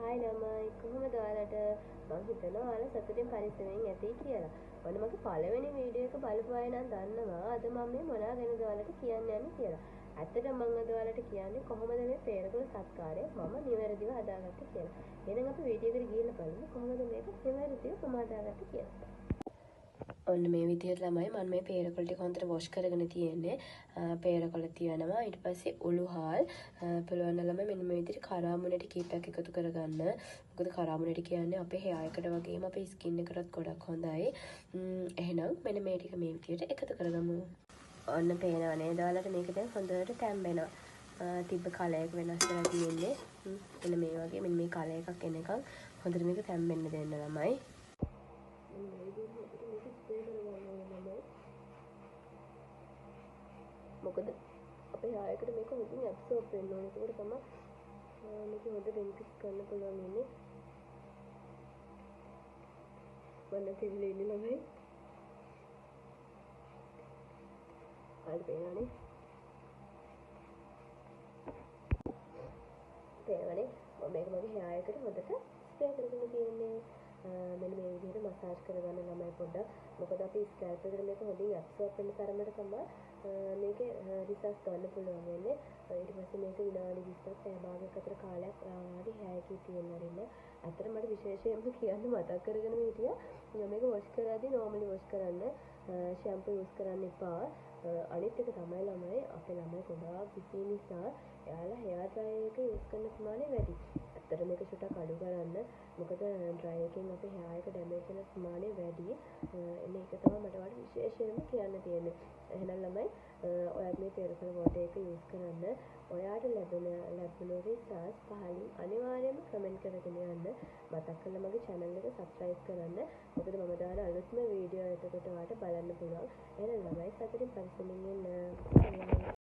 Hi ළමයි කොහොමද ඔයාලට මම හිතනවා ඔයාලා සතුටින් පරිස්සමෙන් ඇති කියලා. ඔන්න මගේ පළවෙනි වීඩියෝ එක බලපු අය නම් දන්නවා අද මම මේ මොනවා ගැනද ඔයාලට කියන්න යන්නේ කියලා. ඇත්තටම මම අද ඔයාලට කියන්නේ කොහොමද මේ පෙරකල සත්කාරය මම නිවැරදිව හදාගත්තේ කියලා. එහෙනම් අපි වීඩියෝ එකට ගිහිල්ලා බලමු කොහොමද මේක නිවැරදිව මම හදාගත්තේ කියලා. ඔන්න මේ විදිහට ළමයි මම මේ පෙරකල ටික හොඳට වොෂ් කරගෙන තියෙන්නේ. පෙරකල තියනවා ඊට පස්සේ උළුහාල් පුළුවන් නම් මෙන්න මේ විදිහට කරාමුණට කීපයක් එකතු කරගන්න. මොකද කරාමුණට කියන්නේ අපේ hair එකට වගේම අපේ skin එකටත් ගොඩක් හොඳයි. එහෙනම් මෙන්න මේ ටික මේ විදිහට එකතු කරගමු. ඔන්න පේනව නේද ඔයාලට මේක දැන් හොඳට තැම්බෙනවා. තිබ්බ කලර් එක වෙනස් කරලා තියෙන්නේ. මෙන්න මේ වගේ මෙන්න මේ කලර් එකක් එනකන් හොඳට මේක තැම්බෙන්න දෙන්න ළමයි. මොකද අපේ hair එකට මේක හොඳින් ඇබ්සෝබ් වෙන්න ඕනේ. ඒකට තමයි මේක හොඳ බෙනිෆිට්ස් ගන්න පුළුවන් ඉන්නේ. වන්න කෙවිලේ ඉන්නේ ළමයි. හරි පේනවනේ. පේනවනේ. මම මේක මගේ hair එකට හොඳට ස්ප්‍රේ කරගෙන තියෙන්නේ. මෙන්න මේ විදිහට මසාජ් කරගන්න ළමයි පොඩ්ඩක්. මොකද අපි ස්කැල්ප් එකට මේක හොඳින් ඇබ්සෝබ් වෙන්න තරමට තමයි මේකේ රිසල්ට්ස් ගන්න පුළුවන් වෙන්නේ. ඊට පස්සේ මේක විනාඩි 20ක් පැය භාගයක් අතර කාලයක් ආදී hair එකේ තියෙන්න අරින්න. අතට මට විශේෂයෙන්ම කියන්න මතක් කරගෙන හිටියා මේක වොෂ් කරද්දී normally වොෂ් කරන්න shampoo use කරන්න එපා. අනිත් එක තමයි ළමයි අපේ ළමයි ගොඩාක් busy නිසා එයාලා hair dryer එක use කරන ප්‍රමාණය වැඩි. ඇත්තට මේක චුට්ටක් අඩු කරන්න. මොකද dryer එකෙන් අපේ hair එක damage වෙන ප්‍රමාණය වැඩි. එන්නේ ඒක තමයි මට වඩා විශේෂයෙන්ම කියන්න තියෙන්නේ. එහෙනම් ළමයි ඔයාලා මේ පෙරකල water එක use කරන්න. ඔයාට ලැබෙන results පහලින් අනිවාර්යයෙන්ම comment කරගෙන යන්න. මතක් කරලා මගේ channel එක subscribe කරන්න. මොකද මම දාන අලුත්ම වීඩියෝ එකකට ඔයාලට බලන්න පුළුවන්. එහෙනම් ළමයි සතුටින් පරිස්සමින් ඉන්න.